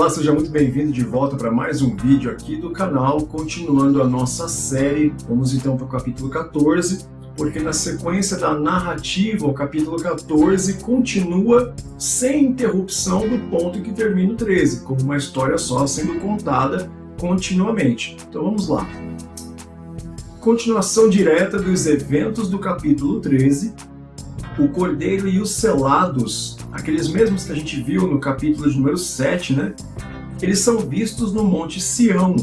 Olá, seja muito bem-vindo de volta para mais um vídeo aqui do canal, continuando a nossa série. Vamos então para o capítulo 14, porque na sequência da narrativa, o capítulo 14 continua sem interrupção do ponto em que termina o 13, como uma história só sendo contada continuamente. Então vamos lá. Continuação direta dos eventos do capítulo 13, o Cordeiro e os Selados, aqueles mesmos que a gente viu no capítulo de número 7, né? Eles são vistos no Monte Sião,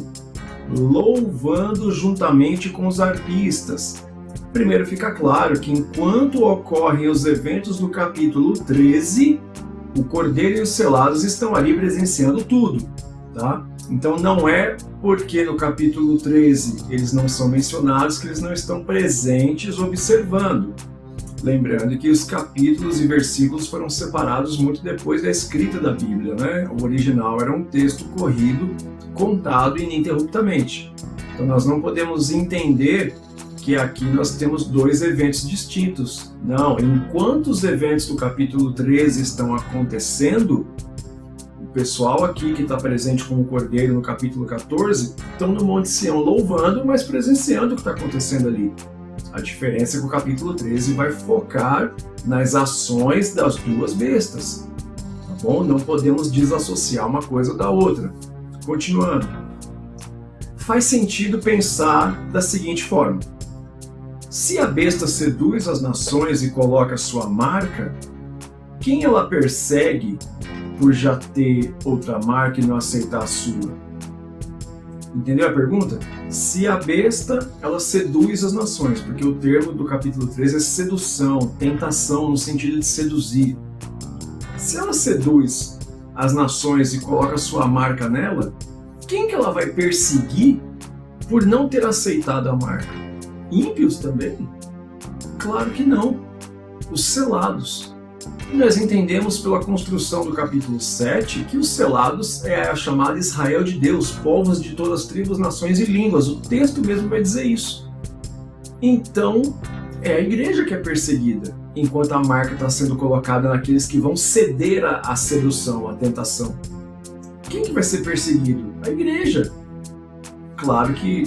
louvando juntamente com os arpistas. Primeiro fica claro que enquanto ocorrem os eventos do capítulo 13, o Cordeiro e os Selados estão ali presenciando tudo, tá? Então não é porque no capítulo 13 eles não são mencionados que eles não estão presentes observando. Lembrando que os capítulos e versículos foram separados muito depois da escrita da Bíblia, né? O original era um texto corrido, contado ininterruptamente. Então nós não podemos entender que aqui nós temos dois eventos distintos. Não, enquanto os eventos do capítulo 13 estão acontecendo, o pessoal aqui que está presente como Cordeiro no capítulo 14 estão no Monte Sião louvando, mas presenciando o que está acontecendo ali. A diferença é que o capítulo 13 vai focar nas ações das duas bestas, tá bom? Não podemos desassociar uma coisa da outra. Continuando. Faz sentido pensar da seguinte forma. Se a besta seduz as nações e coloca sua marca, quem ela persegue por já ter outra marca e não aceitar a sua? Entendeu a pergunta? Se a besta, ela seduz as nações, porque o termo do capítulo 13 é sedução, tentação, no sentido de seduzir. Se ela seduz as nações e coloca sua marca nela, quem que ela vai perseguir por não ter aceitado a marca? Ímpios também? Claro que não. Os selados. Nós entendemos pela construção do capítulo 7 que os selados é a chamada Israel de Deus, povos de todas as tribos, nações e línguas. O texto mesmo vai dizer isso. Então, é a igreja que é perseguida, enquanto a marca está sendo colocada naqueles que vão ceder à sedução, à tentação. Quem que vai ser perseguido? A igreja. Claro que,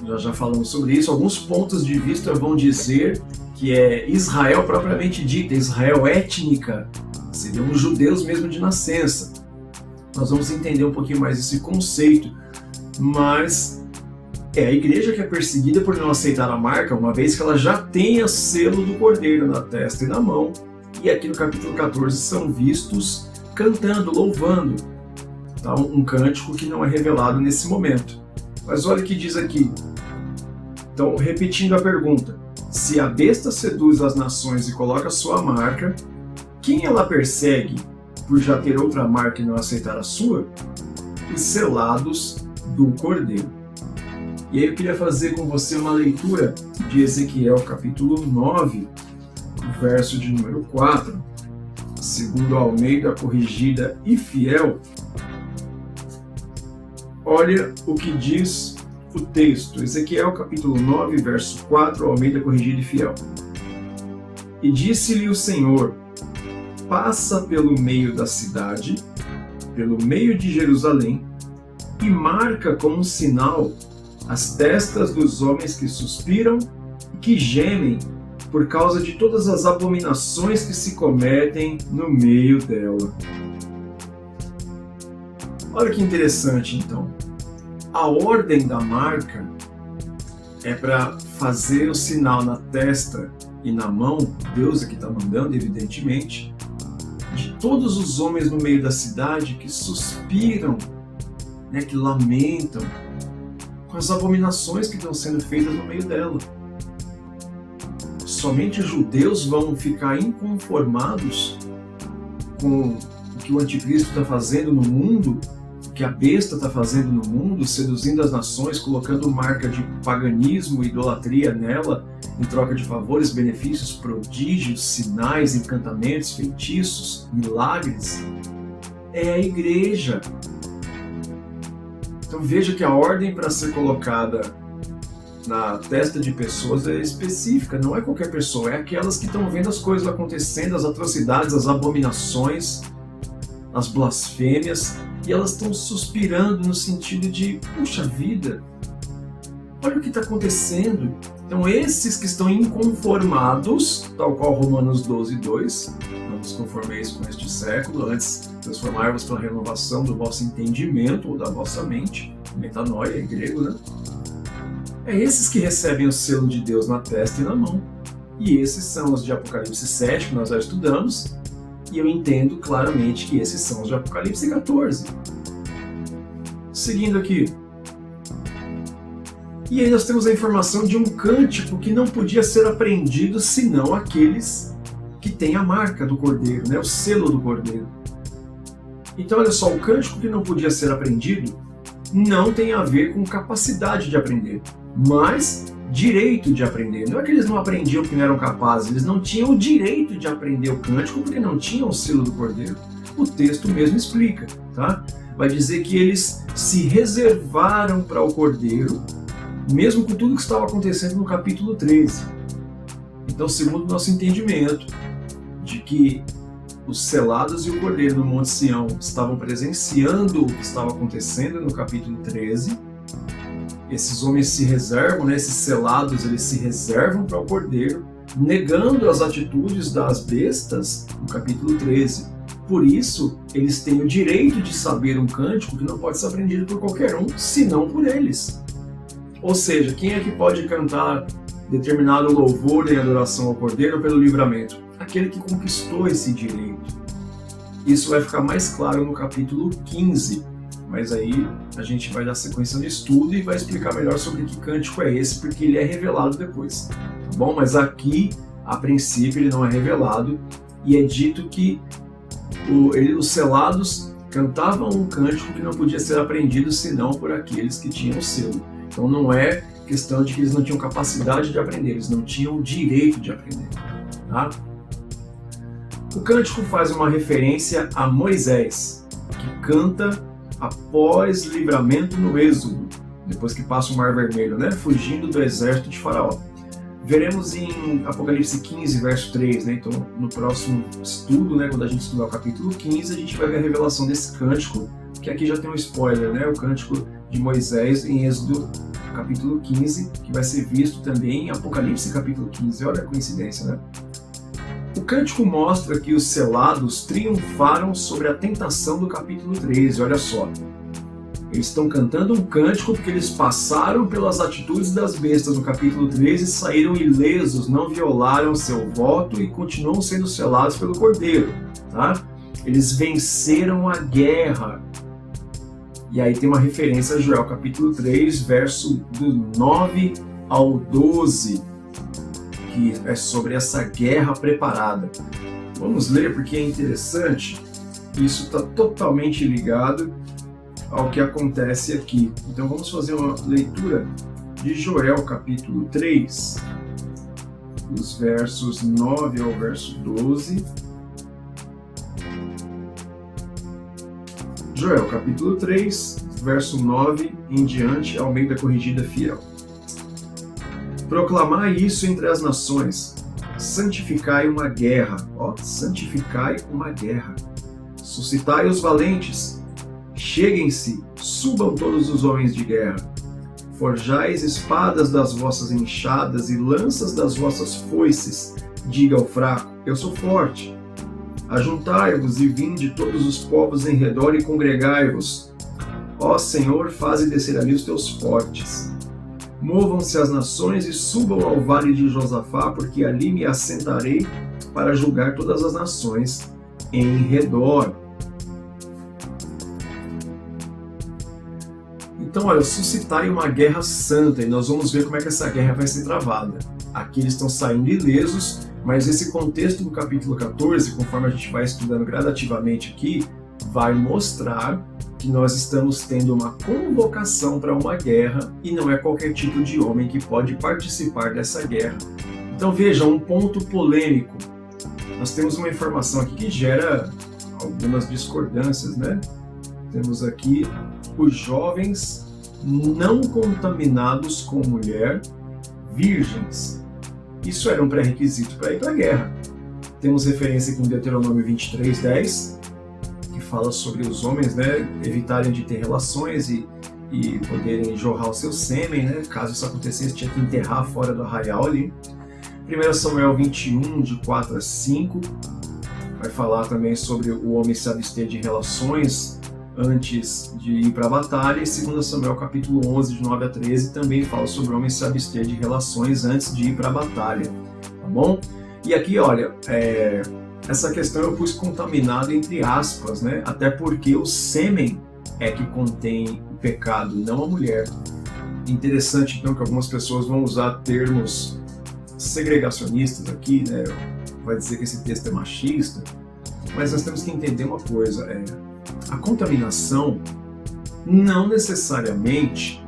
nós já falamos sobre isso, alguns pontos de vista vão dizer que é Israel propriamente dita, Israel étnica, seriam os judeus mesmo de nascença. Nós vamos entender um pouquinho mais esse conceito, mas é a igreja que é perseguida por não aceitar a marca, uma vez que ela já tem o selo do Cordeiro na testa e na mão, e aqui no capítulo 14 são vistos cantando, louvando, tá? Um cântico que não é revelado nesse momento. Mas olha o que diz aqui. Então, repetindo a pergunta. Se a besta seduz as nações e coloca sua marca, quem ela persegue por já ter outra marca e não aceitar a sua? Os selados do Cordeiro. E aí eu queria fazer com você uma leitura de Ezequiel capítulo 9, verso de número 4, segundo a Almeida Corrigida e Fiel. Olha o que diz o texto, Ezequiel capítulo 9, verso 4, Almeida Corrigida e Fiel. E disse-lhe o Senhor, passa pelo meio da cidade, pelo meio de Jerusalém, e marca como sinal as testas dos homens que suspiram e que gemem por causa de todas as abominações que se cometem no meio dela. Olha que interessante então. A ordem da marca é para fazer o sinal na testa e na mão, Deus é que está mandando, evidentemente, de todos os homens no meio da cidade que suspiram, né, que lamentam com as abominações que estão sendo feitas no meio dela. Somente os judeus vão ficar inconformados com o que o anticristo está fazendo no mundo, que a besta está fazendo no mundo, seduzindo as nações, colocando marca de paganismo e idolatria nela, em troca de favores, benefícios, prodígios, sinais, encantamentos, feitiços, milagres. É a igreja. Então veja que a ordem para ser colocada na testa de pessoas é específica, não é qualquer pessoa, é aquelas que estão vendo as coisas acontecendo, as atrocidades, as abominações, as blasfêmias, e elas estão suspirando no sentido de, puxa vida, olha o que está acontecendo. Então esses que estão inconformados, tal qual Romanos 12:2, não vos conformeis com este século, antes transformar-vos pela renovação do vosso entendimento ou da vossa mente, metanoia em grego, né? É esses que recebem o selo de Deus na testa e na mão. E esses são os de Apocalipse 7, que nós já estudamos, e eu entendo claramente que esses são os de Apocalipse 14. Seguindo aqui. E aí nós temos a informação de um cântico que não podia ser aprendido senão aqueles que têm a marca do Cordeiro, né? O selo do Cordeiro. Então olha só, o cântico que não podia ser aprendido não tem a ver com capacidade de aprender, mas direito de aprender. Não é que eles não aprendiam porque não eram capazes, eles não tinham o direito de aprender o cântico porque não tinham o selo do Cordeiro. O texto mesmo explica, tá? Vai dizer que eles se reservaram para o Cordeiro, mesmo com tudo que estava acontecendo no capítulo 13. Então, segundo o nosso entendimento de que os selados e o Cordeiro no Monte Sião estavam presenciando o que estava acontecendo no capítulo 13, esses homens se reservam, né, esses selados, eles se reservam para o Cordeiro, negando as atitudes das bestas no capítulo 13. Por isso, eles têm o direito de saber um cântico que não pode ser aprendido por qualquer um, senão por eles. Ou seja, quem é que pode cantar determinado louvor em adoração ao Cordeiro pelo livramento? Aquele que conquistou esse direito. Isso vai ficar mais claro no capítulo 15, mas aí a gente vai dar sequência no estudo e vai explicar melhor sobre que cântico é esse, porque ele é revelado depois, tá bom? Mas a princípio, ele não é revelado, e é dito que os selados cantavam um cântico que não podia ser aprendido senão por aqueles que tinham o selo. Então não é questão de que eles não tinham capacidade de aprender, eles não tinham o direito de aprender, tá? O cântico faz uma referência a Moisés, que canta após livramento no Êxodo, depois que passa o Mar Vermelho, né? Fugindo do exército de Faraó. Veremos em Apocalipse 15, verso 3, né? Então, no próximo estudo, né, quando a gente estudar o capítulo 15, a gente vai ver a revelação desse cântico, que aqui já tem um spoiler, né? O cântico de Moisés em Êxodo, capítulo 15, que vai ser visto também em Apocalipse, capítulo 15. Olha a coincidência, né? O cântico mostra que os selados triunfaram sobre a tentação do capítulo 13, olha só. Eles estão cantando um cântico porque eles passaram pelas atitudes das bestas no capítulo 13 e saíram ilesos, não violaram seu voto e continuam sendo selados pelo Cordeiro, tá? Eles venceram a guerra. E aí tem uma referência a Joel capítulo 3, verso do 9 ao 12, que é sobre essa guerra preparada. Vamos ler porque é interessante, isso está totalmente ligado ao que acontece aqui. Então vamos fazer uma leitura de Joel capítulo 3, dos versos 9 ao verso 12. Joel capítulo 3, verso 9 em diante, Almeida Corrigida Fiel. Proclamai isso entre as nações, santificai uma guerra, santificai uma guerra. Suscitai os valentes, cheguem-se, subam todos os homens de guerra. Forjais espadas das vossas enxadas e lanças das vossas foices. Diga ao fraco, eu sou forte. Ajuntai-vos e vinde todos os povos em redor e congregai-vos. Ó Senhor, faze descer ali os teus fortes. Movam-se as nações e subam ao vale de Josafá, porque ali me assentarei para julgar todas as nações em redor. Então, olha, suscitai uma guerra santa, e nós vamos ver como é que essa guerra vai ser travada. Aqui eles estão saindo ilesos, mas esse contexto do capítulo 14, conforme a gente vai estudando gradativamente aqui, vai mostrar que nós estamos tendo uma convocação para uma guerra e não é qualquer tipo de homem que pode participar dessa guerra. Então veja, um ponto polêmico. Nós temos uma informação aqui que gera algumas discordâncias, né? Temos aqui os jovens não contaminados com mulher, virgens. Isso era um pré-requisito para ir para a guerra. Temos referência aqui em Deuteronômio 23:10, fala sobre os homens, né, evitarem de ter relações e poderem jorrar o seu sêmen, né? Caso isso acontecesse, tinha que enterrar fora do arraial ali. 1 Samuel 21, de 4 a 5, vai falar também sobre o homem se abster de relações antes de ir para a batalha. E 2 Samuel capítulo 11, de 9 a 13, também fala sobre o homem se abster de relações antes de ir para a batalha, tá bom? E aqui, olha, essa questão eu pus contaminado entre aspas, né? Até porque o sêmen é que contém o pecado, não a mulher. Interessante, então, que algumas pessoas vão usar termos segregacionistas aqui, né? Vai dizer que esse texto é machista, mas nós temos que entender uma coisa, a contaminação não necessariamente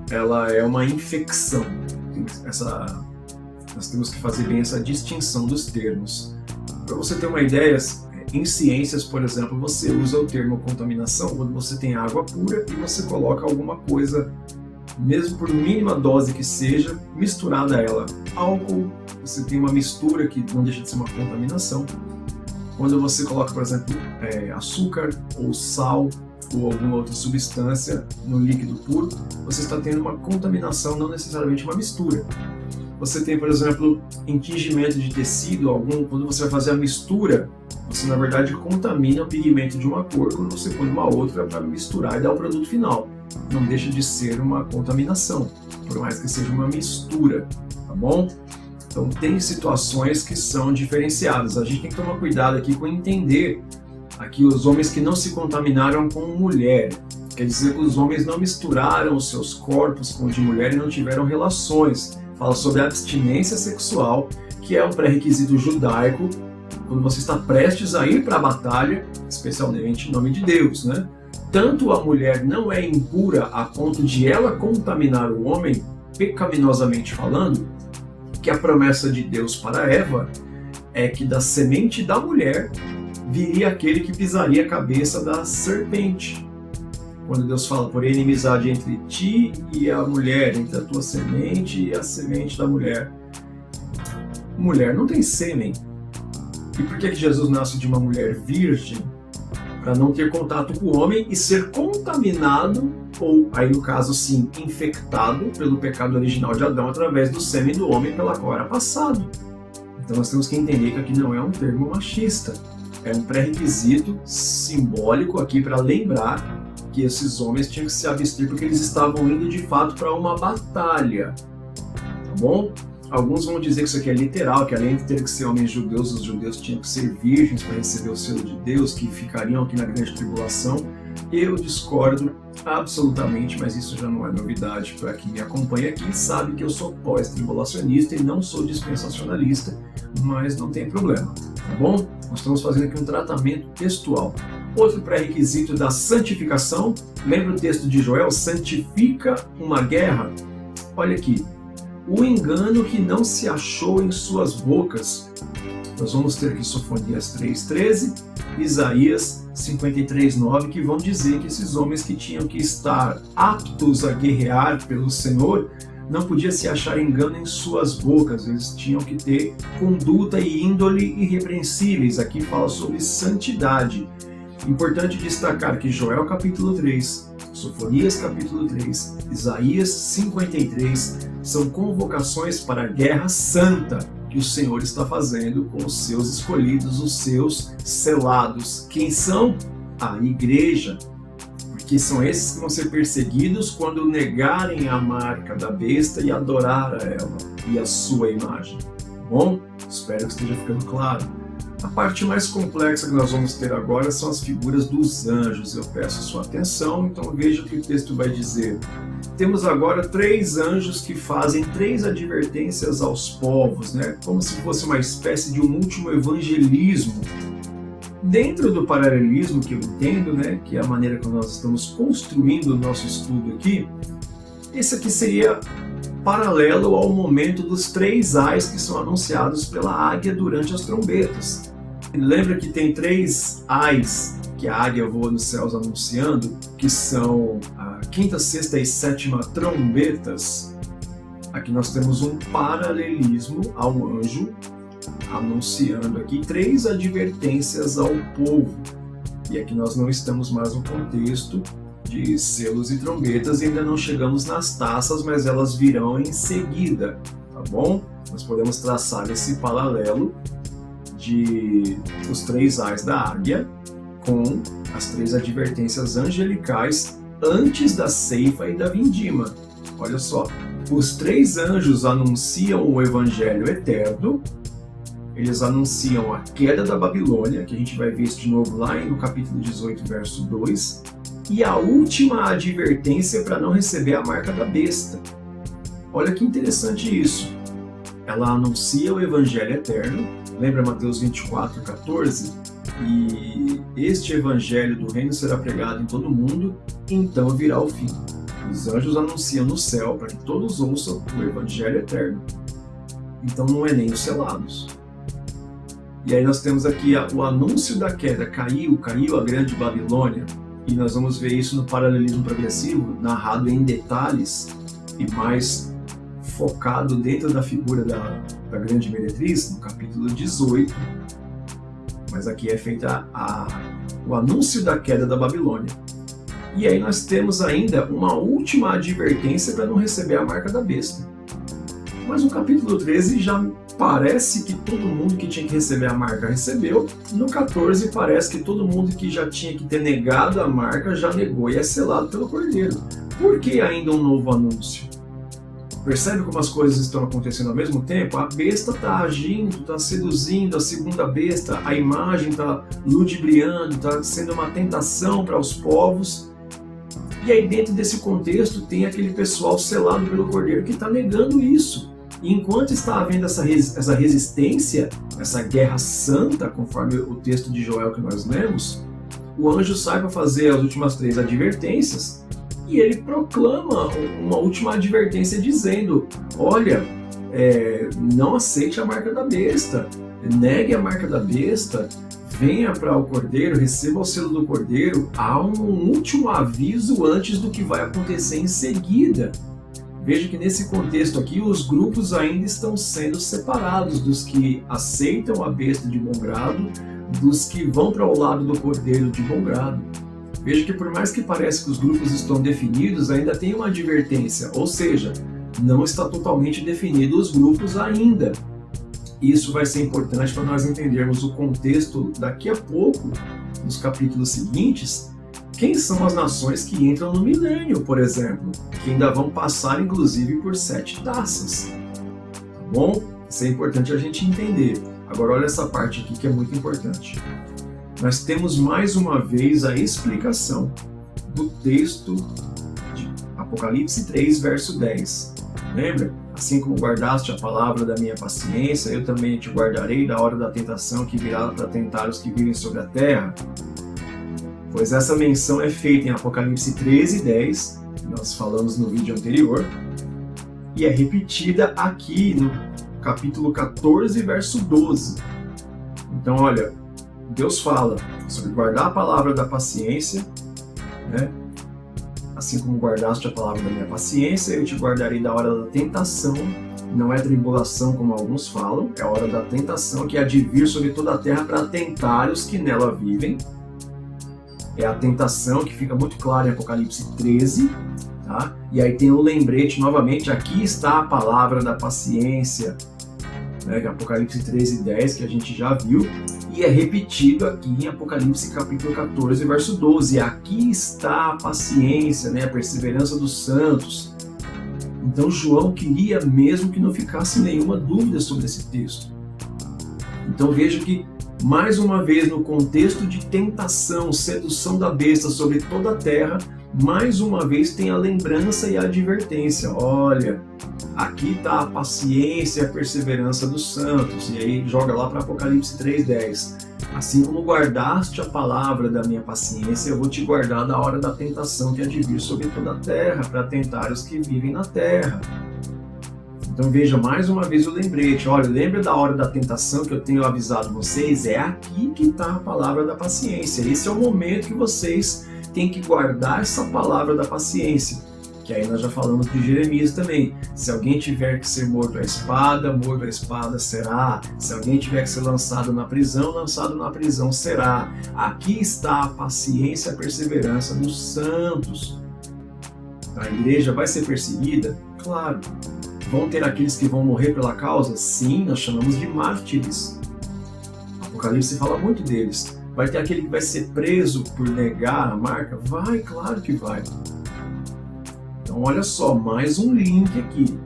ela é uma infecção. Nós temos que fazer bem essa distinção dos termos. Para você ter uma ideia, em ciências, por exemplo, você usa o termo contaminação quando você tem água pura e você coloca alguma coisa, mesmo por mínima dose que seja, misturada a ela. Álcool, você tem uma mistura que não deixa de ser uma contaminação. Quando você coloca, por exemplo, açúcar ou sal ou alguma outra substância no líquido puro, você está tendo uma contaminação, não necessariamente uma mistura. Você tem, por exemplo, entingimento de tecido, quando você vai fazer a mistura, você na verdade contamina o pigmento de uma cor quando você põe uma outra para misturar e dar o produto final. Não deixa de ser uma contaminação, por mais que seja uma mistura, tá bom? Então tem situações que são diferenciadas. A gente tem que tomar cuidado aqui com entender aqui os homens que não se contaminaram com mulher. Quer dizer que os homens não misturaram os seus corpos com o de mulher e não tiveram relações. Fala sobre a abstinência sexual, que é um pré-requisito judaico quando você está prestes a ir para a batalha, especialmente em nome de Deus, né? Tanto a mulher não é impura a ponto de ela contaminar o homem, pecaminosamente falando, que a promessa de Deus para Eva é que da semente da mulher viria aquele que pisaria a cabeça da serpente. Quando Deus fala, porém, inimizade entre ti e a mulher, entre a tua semente e a semente da mulher. Mulher não tem sêmen. E por que Jesus nasce de uma mulher virgem? Para não ter contato com o homem e ser contaminado, ou aí no caso sim, infectado pelo pecado original de Adão através do sêmen do homem pela qual era passado. Então nós temos que entender que aqui não é um termo machista. É um pré-requisito simbólico aqui para lembrar que esses homens tinham que se abster porque eles estavam indo de fato para uma batalha, tá bom? Alguns vão dizer que isso aqui é literal, que além de ter que ser homens judeus, os judeus tinham que ser virgens para receber o selo de Deus, que ficariam aqui na grande tribulação. Eu discordo absolutamente, mas isso já não é novidade para quem me acompanha aqui, sabe que eu sou pós-tribulacionista e não sou dispensacionalista, mas não tem problema, tá bom? Nós estamos fazendo aqui um tratamento textual. Outro pré-requisito da santificação, lembra o texto de Joel? Santifica uma guerra. Olha aqui, o engano que não se achou em suas bocas. Nós vamos ter aqui Sofonias 3,13, Isaías 53,9, que vão dizer que esses homens que tinham que estar aptos a guerrear pelo Senhor, não podia se achar engano em suas bocas, eles tinham que ter conduta e índole irrepreensíveis. Aqui fala sobre santidade. Importante destacar que Joel capítulo 3, Sofonias capítulo 3, Isaías 53 são convocações para a guerra santa que o Senhor está fazendo com os seus escolhidos, os seus selados. Quem são? A igreja. Porque são esses que vão ser perseguidos quando negarem a marca da besta e adorar a ela e a sua imagem. Bom, espero que esteja ficando claro. A parte mais complexa que nós vamos ter agora são as figuras dos anjos. Eu peço sua atenção, então veja o que o texto vai dizer. Temos agora 3 anjos que fazem 3 advertências aos povos, né? Como se fosse uma espécie de um último evangelismo. Dentro do paralelismo que eu entendo, né, que é a maneira que nós estamos construindo o nosso estudo aqui, esse aqui seria paralelo ao momento dos 3 ais que são anunciados pela águia durante as trombetas. Lembra que tem 3 ais que a águia voa nos céus anunciando, que são a 5ª, 6ª e 7ª trombetas. Aqui nós temos um paralelismo ao anjo anunciando aqui 3 advertências ao povo. E aqui nós não estamos mais no contexto de selos e trombetas, e ainda não chegamos nas taças, mas elas virão em seguida, tá bom? Nós podemos traçar esse paralelo de os 3 ais da águia com as 3 advertências angelicais antes da ceifa e da vindima. Olha só, os 3 anjos anunciam o evangelho eterno, eles anunciam a queda da Babilônia, que a gente vai ver isso de novo lá no capítulo 18, verso 2, e a última advertência para não receber a marca da besta. Olha que interessante isso. Ela anuncia o evangelho eterno, lembra Mateus 24, 14? E este evangelho do reino será pregado em todo o mundo, então virá o fim. Os anjos anunciam no céu para que todos ouçam o evangelho eterno. Então não é nem os selados. E aí nós temos aqui o anúncio da queda, caiu a grande Babilônia, e nós vamos ver isso no paralelismo progressivo, narrado em detalhes e mais focado dentro da figura da grande meretriz, no capítulo 18. Mas aqui é feita o anúncio da queda da Babilônia. E aí nós temos ainda uma última advertência para não receber a marca da besta. Mas no capítulo 13 já parece que todo mundo que tinha que receber a marca recebeu. No 14 parece que todo mundo que já tinha que ter negado a marca já negou e é selado pelo Cordeiro. Por que ainda um novo anúncio? Percebe como as coisas estão acontecendo ao mesmo tempo? A besta está agindo, está seduzindo a segunda besta, a imagem está ludibriando, está sendo uma tentação para os povos. E aí dentro desse contexto tem aquele pessoal selado pelo Cordeiro que está negando isso. E enquanto está havendo essa resistência, essa guerra santa, conforme o texto de Joel que nós lemos, o anjo sai para fazer as últimas 3 advertências e ele proclama uma última advertência dizendo: olha, não aceite a marca da besta, negue a marca da besta, venha para o Cordeiro, receba o selo do Cordeiro. Há um último aviso antes do que vai acontecer em seguida. Veja que nesse contexto aqui os grupos ainda estão sendo separados dos que aceitam a besta de bom grado, dos que vão para o lado do Cordeiro de bom grado. Veja que por mais que pareça que os grupos estão definidos, ainda tem uma advertência, ou seja, não está totalmente definido os grupos ainda. Isso vai ser importante para nós entendermos o contexto daqui a pouco, nos capítulos seguintes. Quem são as nações que entram no milênio, por exemplo, que ainda vão passar inclusive por 7 taças. Tá bom? Isso é importante a gente entender. Agora olha essa parte aqui que é muito importante. Nós temos mais uma vez a explicação do texto de Apocalipse 3, verso 10. Lembra? Assim como guardaste a palavra da minha paciência, eu também te guardarei da hora da tentação que virá para tentar os que vivem sobre a terra. Pois essa menção é feita em Apocalipse 13, 10, que nós falamos no vídeo anterior, e é repetida aqui no capítulo 14, verso 12. Então, olha, Deus fala sobre guardar a palavra da paciência, né? Assim como guardaste a palavra da minha paciência, eu te guardarei da hora da tentação. Não é tribulação, como alguns falam, é a hora da tentação, que há de vir sobre toda a terra para tentar os que nela vivem. É a tentação que fica muito clara em Apocalipse 13, tá? E aí tem o lembrete novamente, aqui está a palavra da paciência, né? Que é Apocalipse 13, 10, que a gente já viu, e é repetido aqui em Apocalipse capítulo 14, verso 12, aqui está a paciência, né? A perseverança dos santos. Então João queria mesmo que não ficasse nenhuma dúvida sobre esse texto. Então veja que mais uma vez, no contexto de tentação, sedução da besta sobre toda a terra, mais uma vez tem a lembrança e a advertência. Olha, aqui está a paciência e a perseverança dos santos. E aí joga lá para Apocalipse 3:10. Assim como guardaste a palavra da minha paciência, eu vou te guardar da hora da tentação que há de vir sobre toda a terra, para tentar os que vivem na terra. Então veja mais uma vez o lembrete, olha, lembra da hora da tentação que eu tenho avisado vocês? É aqui que está a palavra da paciência. Esse é o momento que vocês têm que guardar essa palavra da paciência. Que aí nós já falamos de Jeremias também. Se alguém tiver que ser morto à espada será. Se alguém tiver que ser lançado na prisão será. Aqui está a paciência e a perseverança dos santos. A igreja vai ser perseguida? Claro. Vão ter aqueles que vão morrer pela causa? Sim, nós chamamos de mártires. Apocalipse fala muito deles. Vai ter aquele que vai ser preso por negar a marca? Vai, claro que vai. Então olha só, mais um link aqui.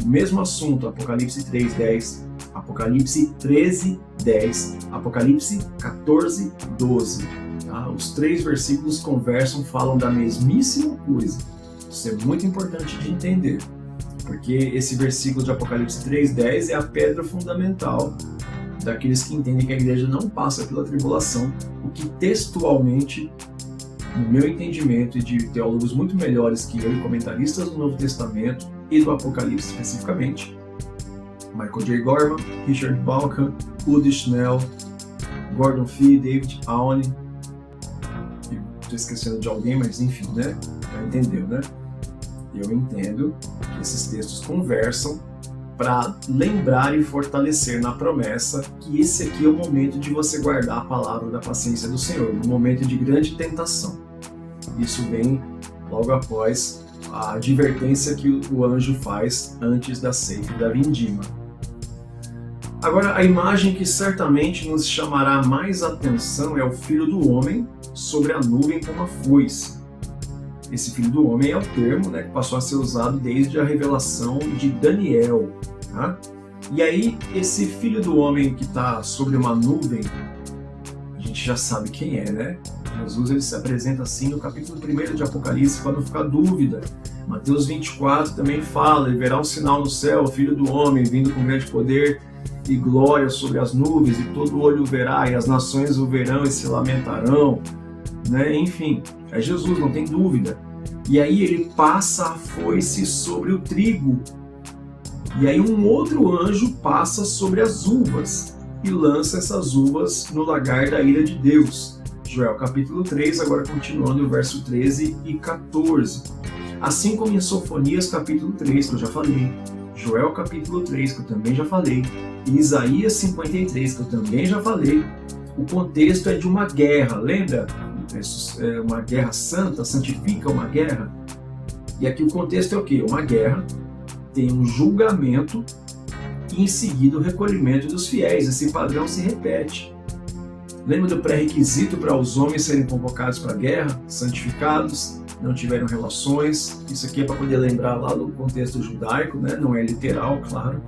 Mesmo assunto, Apocalipse 3:10, Apocalipse 13:10, Apocalipse 14:12. Tá? Os 3 versículos conversam, falam da mesmíssima coisa. Isso é muito importante de entender. Porque esse versículo de Apocalipse 3:10 é a pedra fundamental daqueles que entendem que a igreja não passa pela tribulação, o que textualmente, no meu entendimento e de teólogos muito melhores que eu e comentaristas do Novo Testamento e do Apocalipse especificamente, Michael J. Gorman, Richard Balkan, Udi Schnell, Gordon Fee, David Aune, estou esquecendo de alguém, mas enfim, né? Já entendeu, né? Eu entendo que esses textos conversam para lembrar e fortalecer na promessa que esse aqui é o momento de você guardar a palavra da paciência do Senhor, no momento de grande tentação. Isso vem logo após a advertência que o anjo faz antes da ceifa e da vindima. Agora, a imagem que certamente nos chamará mais atenção é o Filho do Homem sobre a nuvem com uma foice. Esse Filho do Homem é o termo, né, que passou a ser usado desde a revelação de Daniel. Tá? E aí, esse Filho do Homem que está sobre uma nuvem, a gente já sabe quem é, né? Jesus ele se apresenta assim no capítulo 1 de Apocalipse, para não ficar dúvida. Mateus 24 também fala, e verá um sinal no céu, o Filho do Homem, vindo com grande poder e glória sobre as nuvens, e todo olho o verá, e as nações o verão e se lamentarão. Né? Enfim, é Jesus, não tem dúvida. E aí ele passa a foice sobre o trigo. E aí um outro anjo passa sobre as uvas e lança essas uvas no lagar da ira de Deus. Joel capítulo 3, agora continuando o verso 13 e 14. Assim como em Sofonias capítulo 3, que eu já falei, Joel capítulo 3, que eu também já falei, e Isaías 53, que eu também já falei, o contexto é de uma guerra, lembra? É uma guerra santa, santifica uma guerra. E aqui o contexto é o quê? Uma guerra, tem um julgamento e em seguida o recolhimento dos fiéis. Esse padrão se repete. Lembra do pré-requisito para os homens serem convocados para a guerra? Santificados, não tiveram relações. Isso aqui é para poder lembrar lá do contexto judaico, né? Não é literal, claro.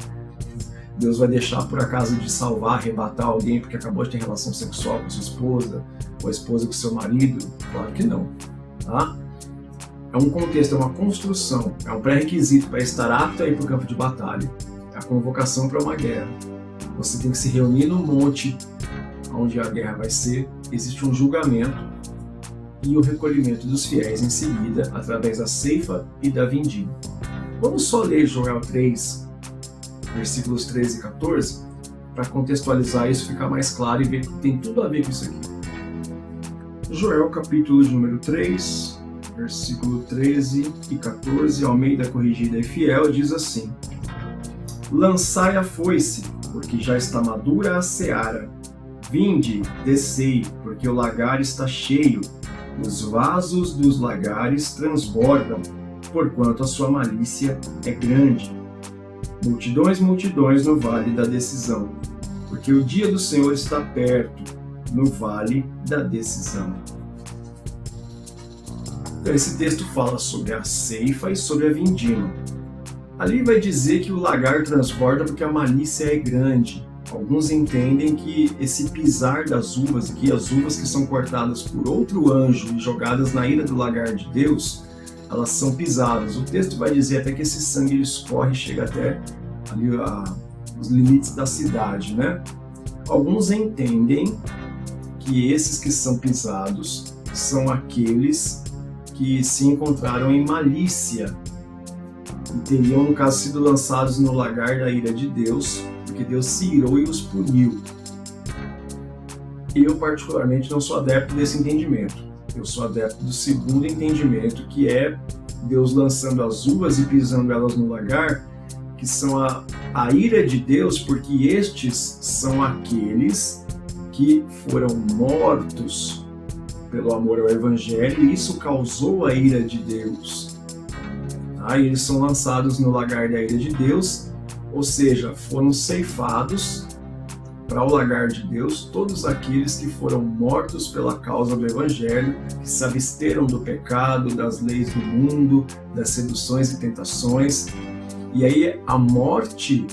Deus vai deixar por acaso de salvar, arrebatar alguém porque acabou de ter relação sexual com sua esposa, ou a esposa com seu marido? Claro que não. Tá? É um contexto, é uma construção, é um pré-requisito para estar apto a ir para o campo de batalha. É a convocação para uma guerra. Você tem que se reunir no monte onde a guerra vai ser, existe um julgamento e o recolhimento dos fiéis em seguida, através da ceifa e da vindima. Vamos só ler Joel 3, versículos 13 e 14, para contextualizar isso, ficar mais claro e ver que tem tudo a ver com isso aqui. Joel, capítulo de número 3, versículo 13 e 14, Almeida Corrigida e Fiel, diz assim: Lançai a foice, porque já está madura a seara. Vinde, descei, porque o lagar está cheio. Os vasos dos lagares transbordam, porquanto a sua malícia é grande. Multidões, multidões no vale da decisão, porque o dia do Senhor está perto, no vale da decisão. Então, esse texto fala sobre a ceifa e sobre a vindima. Ali vai dizer que o lagar transborda porque a malícia é grande. Alguns entendem que esse pisar das uvas aqui, as uvas que são cortadas por outro anjo e jogadas na ira do lagar de Deus, elas são pisadas. O texto vai dizer até que esse sangue escorre e chega até ali os limites da cidade, né? Alguns entendem que esses que são pisados são aqueles que se encontraram em malícia e teriam, no caso, sido lançados no lagar da ira de Deus, porque Deus se irou e os puniu. Eu, particularmente, não sou adepto desse entendimento. Eu sou adepto do segundo entendimento, que é Deus lançando as uvas e pisando elas no lagar, que são a ira de Deus, porque estes são aqueles que foram mortos pelo amor ao Evangelho, e isso causou a ira de Deus. E eles são lançados no lagar da ira de Deus, ou seja, foram ceifados para o lagar de Deus todos aqueles que foram mortos pela causa do Evangelho, que se absteram do pecado, das leis do mundo, das seduções e tentações. E aí a morte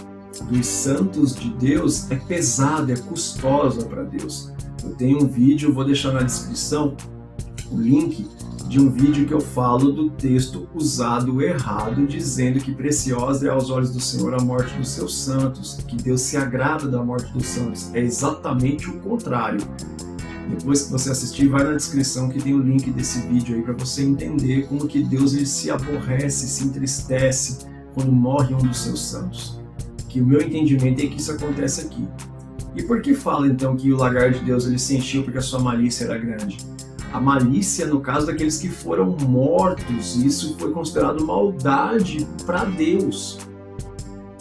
dos santos de Deus é pesada, é custosa para Deus. Eu tenho um vídeo, vou deixar na descrição o link de um vídeo que eu falo do texto usado errado, dizendo que preciosa é aos olhos do Senhor a morte dos seus santos, que Deus se agrada da morte dos santos. É exatamente o contrário. Depois que você assistir, vai na descrição que tem o link desse vídeo aí para você entender como que Deus ele se aborrece, se entristece quando morre um dos seus santos. Que o meu entendimento é que isso acontece aqui. E por que fala então que o lagar de Deus ele se encheu porque a sua malícia era grande? A malícia, no caso daqueles que foram mortos, isso foi considerado maldade para Deus.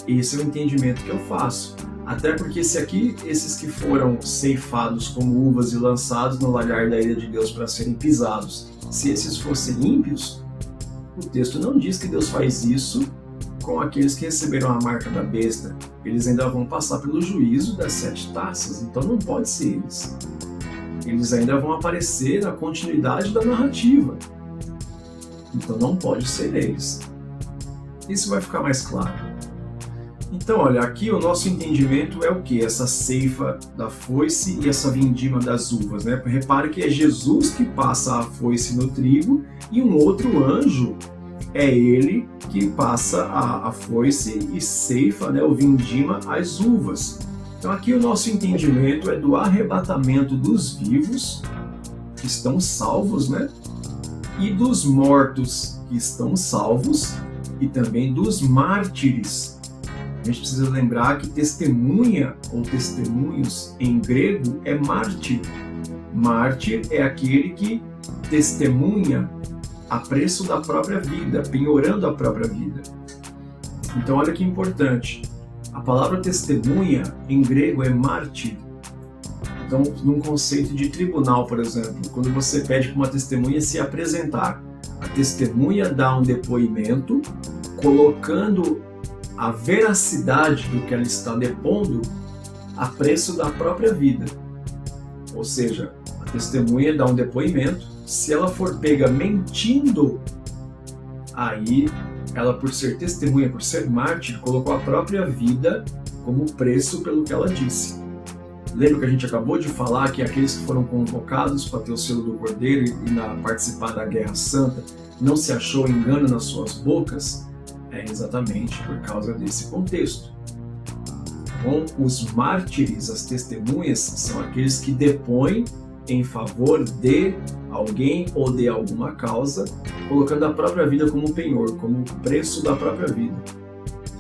Esse é o entendimento que eu faço. Até porque se aqui esses que foram ceifados como uvas e lançados no lagar da ira de Deus para serem pisados, se esses fossem ímpios, o texto não diz que Deus faz isso com aqueles que receberam a marca da besta. Eles ainda vão passar pelo juízo das 7 taças, então não pode ser eles. Eles ainda vão aparecer na continuidade da narrativa. Então não pode ser eles. Isso vai ficar mais claro. Então, olha, aqui o nosso entendimento é o que? Essa ceifa da foice e essa vindima das uvas, né? Repare que é Jesus que passa a foice no trigo e um outro anjo é ele que passa a foice e ceifa, né, ou vindima as uvas. Então aqui o nosso entendimento é do arrebatamento dos vivos, que estão salvos, né? E dos mortos, que estão salvos, e também dos mártires. A gente precisa lembrar que testemunha ou testemunhos em grego é mártir. Mártir é aquele que testemunha a preço da própria vida, penhorando a própria vida. Então olha que importante. A palavra testemunha, em grego, é mártir. Então, num conceito de tribunal, por exemplo, quando você pede para uma testemunha se apresentar, a testemunha dá um depoimento, colocando a veracidade do que ela está depondo a preço da própria vida. Ou seja, a testemunha dá um depoimento, se ela for pega mentindo, aí ela, por ser testemunha, por ser mártir, colocou a própria vida como preço pelo que ela disse. Lembra que a gente acabou de falar que aqueles que foram convocados para ter o selo do Cordeiro e participar da Guerra Santa, não se achou engano nas suas bocas? É exatamente por causa desse contexto. Bom, os mártires, as testemunhas, são aqueles que depõem em favor de alguém ou de alguma causa, colocando a própria vida como penhor, como preço da própria vida.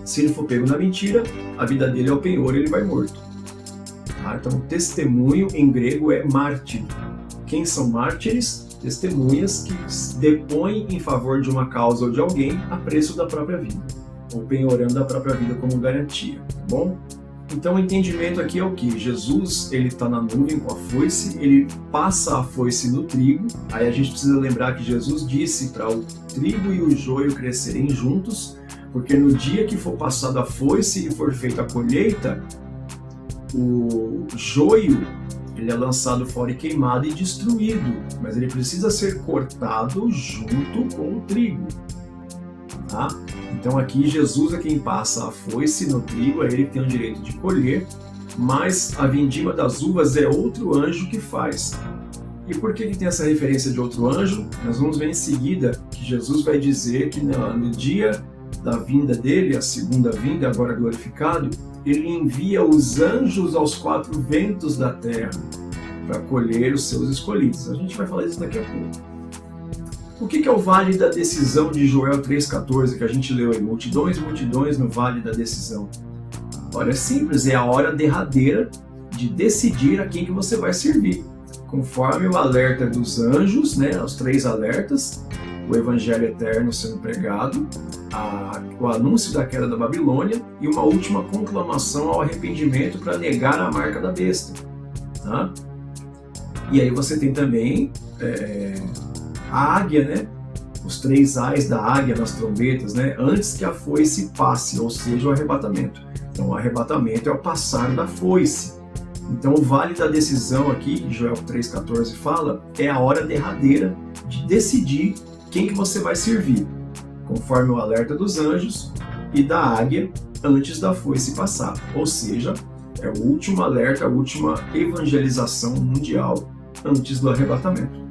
Se ele for pego na mentira, a vida dele é o penhor e ele vai morto. Então, testemunho em grego é mártir. Quem são mártires? Testemunhas que depõem em favor de uma causa ou de alguém a preço da própria vida, ou penhorando a própria vida como garantia, tá bom? Então o entendimento aqui é o que? Jesus, ele está na nuvem com a foice, ele passa a foice no trigo. Aí a gente precisa lembrar que Jesus disse para o trigo e o joio crescerem juntos, porque no dia que for passada a foice e for feita a colheita, o joio ele é lançado fora e queimado e destruído, mas ele precisa ser cortado junto com o trigo. Tá? Então aqui Jesus é quem passa a foice no trigo, é ele que tem o direito de colher, mas a vindima das uvas é outro anjo que faz. E por que tem essa referência de outro anjo? Nós vamos ver em seguida que Jesus vai dizer que no dia da vinda dele, a segunda vinda, agora glorificado, ele envia os anjos aos 4 ventos da terra para colher os seus escolhidos. A gente vai falar isso daqui a pouco. O que é o Vale da Decisão de Joel 3,14 que a gente leu aí? Multidões, multidões no Vale da Decisão. Olha, é simples, é a hora derradeira de decidir a quem que você vai servir. Conforme o alerta dos anjos, né, os 3 alertas, o evangelho eterno sendo pregado, o anúncio da queda da Babilônia e uma última conclamação ao arrependimento para negar a marca da besta. Tá? E aí você tem também a águia, né? Os 3 ais da águia nas trombetas, né? Antes que a foice passe, ou seja, o arrebatamento. Então o arrebatamento é o passar da foice. Então o vale da decisão aqui, Joel 3,14 fala, é a hora derradeira de decidir quem que você vai servir, conforme o alerta dos anjos e da águia antes da foice passar. Ou seja, é o último alerta, a última evangelização mundial antes do arrebatamento.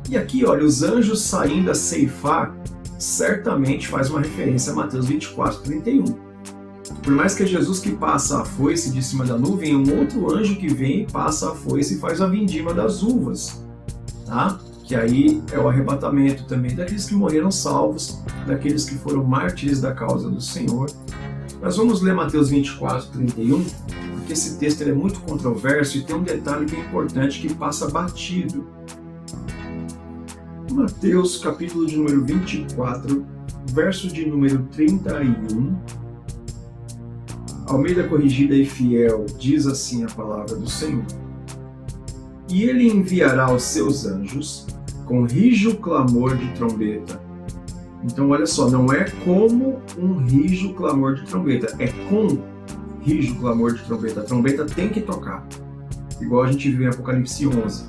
E aqui, olha, os anjos saindo a ceifar certamente faz uma referência a Mateus 24:31. Por mais que é Jesus que passa a foice de cima da nuvem, um outro anjo que vem, passa a foice e faz a vindima das uvas, tá? Que aí é o arrebatamento também daqueles que morreram salvos, daqueles que foram mártires da causa do Senhor. Nós vamos ler Mateus 24:31, porque esse texto é muito controverso e tem um detalhe que é importante que passa batido. Mateus, capítulo de número 24, verso de número 31. Almeida Corrigida e Fiel diz assim a palavra do Senhor. E ele enviará os seus anjos com rijo clamor de trombeta. Então olha só, não é como um rijo clamor de trombeta, é com rijo clamor de trombeta. A trombeta tem que tocar, igual a gente viu em Apocalipse 11.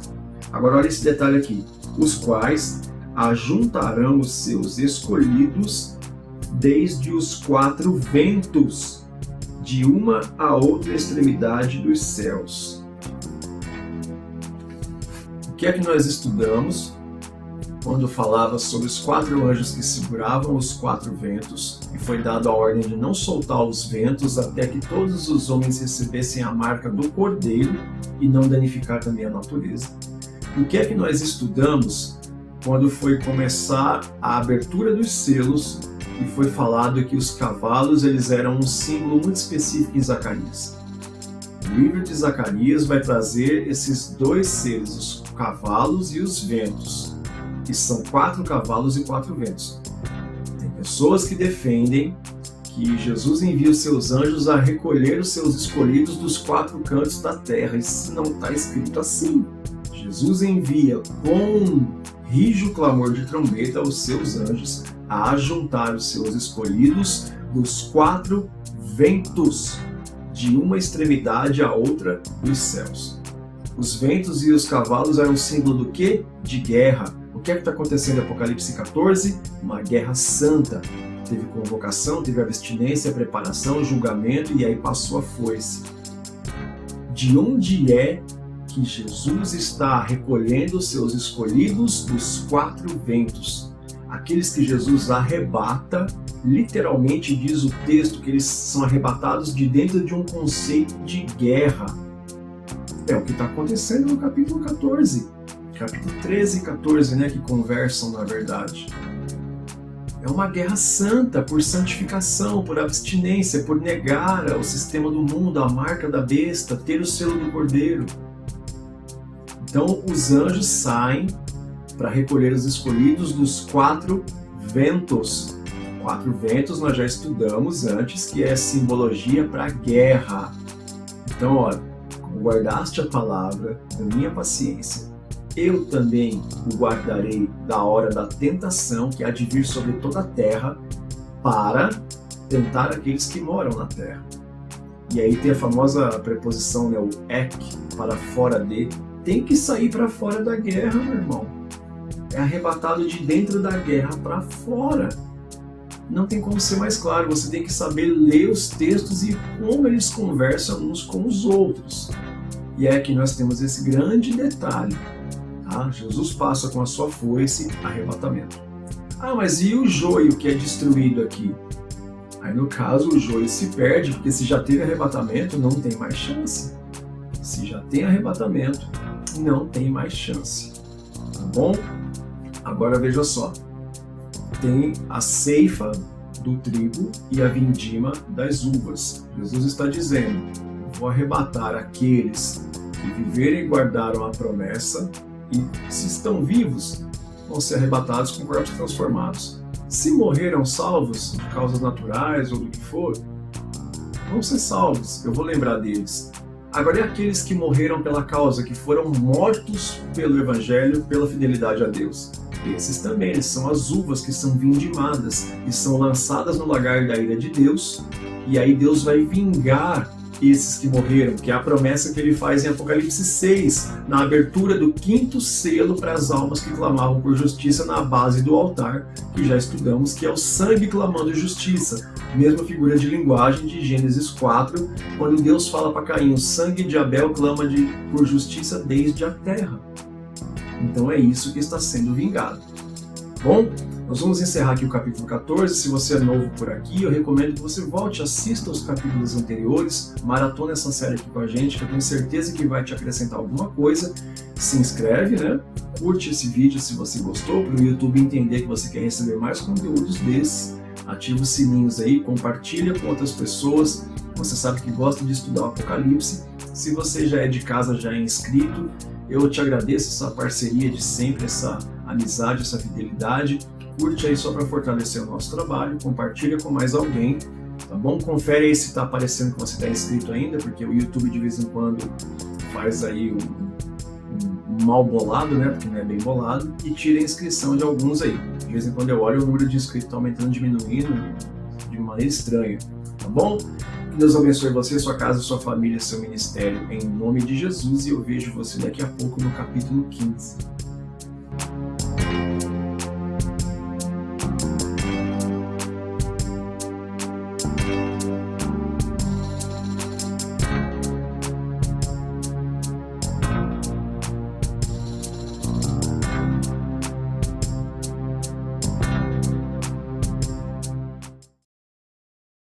Agora olha esse detalhe aqui. Os quais ajuntarão os seus escolhidos desde os 4 ventos, de uma a outra extremidade dos céus. O que é que nós estudamos quando falava sobre os 4 anjos que seguravam os 4 ventos e foi dado a ordem de não soltar os ventos até que todos os homens recebessem a marca do Cordeiro e não danificar também a natureza? O que é que nós estudamos quando foi começar a abertura dos selos e foi falado que os cavalos eles eram um símbolo muito específico em Zacarias? O livro de Zacarias vai trazer esses 2 selos, os cavalos e os ventos, que são 4 cavalos e 4 ventos. Tem pessoas que defendem que Jesus envia os seus anjos a recolher os seus escolhidos dos 4 cantos da terra. Isso não está escrito assim. Jesus envia com rijo clamor de trombeta os seus anjos a ajuntar os seus escolhidos dos 4 ventos, de uma extremidade à outra dos céus. Os ventos e os cavalos eram símbolo do quê? De guerra. O que é que está acontecendo em Apocalipse 14? Uma guerra santa. Teve convocação, teve abstinência, preparação, julgamento e aí passou a foice. De onde é que Jesus está recolhendo os seus escolhidos dos 4 ventos? Aqueles que Jesus arrebata, literalmente diz o texto que eles são arrebatados de dentro de um conceito de guerra. É o que está acontecendo no capítulo 14. Capítulo 13 e 14, né, que conversam na verdade. É uma guerra santa por santificação, por abstinência, por negar o sistema do mundo, a marca da besta, ter o selo do Cordeiro. Então os anjos saem para recolher os escolhidos dos 4 ventos. 4 ventos nós já estudamos antes, que é simbologia para guerra. Então, olha, como guardaste a palavra da minha paciência, eu também o guardarei da hora da tentação que há de vir sobre toda a terra para tentar aqueles que moram na terra. E aí tem a famosa preposição, né, o ek, para fora de. Tem que sair para fora da guerra, meu irmão. É arrebatado de dentro da guerra para fora. Não tem como ser mais claro, você tem que saber ler os textos e como eles conversam uns com os outros. E é que nós temos esse grande detalhe. Tá? Jesus passa com a sua foice, arrebatamento. Ah, mas e o joio que é destruído aqui? Aí no caso o joio se perde, porque se já teve arrebatamento, não tem mais chance. Se já tem arrebatamento, não tem mais chance. Tá bom? Agora veja só. Tem a ceifa do trigo e a vindima das uvas. Jesus está dizendo, vou arrebatar aqueles que viveram e guardaram a promessa, e se estão vivos, vão ser arrebatados com corpos transformados. Se morreram salvos, de causas naturais ou do que for, vão ser salvos, eu vou lembrar deles. Agora, e aqueles que morreram pela causa, que foram mortos pelo Evangelho, pela fidelidade a Deus? Esses também, eles são as uvas que são vindimadas e são lançadas no lagar da ira de Deus, e aí Deus vai vingar esses que morreram, que é a promessa que ele faz em Apocalipse 6, na abertura do 5º selo para as almas que clamavam por justiça na base do altar, que já estudamos, que é o sangue clamando justiça, mesma figura de linguagem de Gênesis 4, quando Deus fala para Caim, o sangue de Abel clama por justiça desde a terra. Então é isso que está sendo vingado. Bom, nós vamos encerrar aqui o capítulo 14. Se você é novo por aqui, eu recomendo que você volte, assista os capítulos anteriores, maratona essa série aqui com a gente, que eu tenho certeza que vai te acrescentar alguma coisa. Se inscreve, né? Curte esse vídeo se você gostou, para o YouTube entender que você quer receber mais conteúdos desses. Ativa os sininhos aí, compartilha com outras pessoas. Você sabe que gosta de estudar o Apocalipse. Se você já é de casa, já é inscrito, eu te agradeço essa parceria de sempre, essa amizade, essa fidelidade. Curte aí só para fortalecer o nosso trabalho, compartilha com mais alguém, tá bom? Confere aí se está aparecendo que você está inscrito ainda, porque o YouTube de vez em quando faz aí um mal bolado, né? Porque não é bem bolado, e tira a inscrição de alguns aí. De vez em quando eu olho, o número de inscritos está aumentando, diminuindo de maneira estranha, tá bom? Que Deus abençoe você, sua casa, sua família, seu ministério, em nome de Jesus, e eu vejo você daqui a pouco no capítulo 15.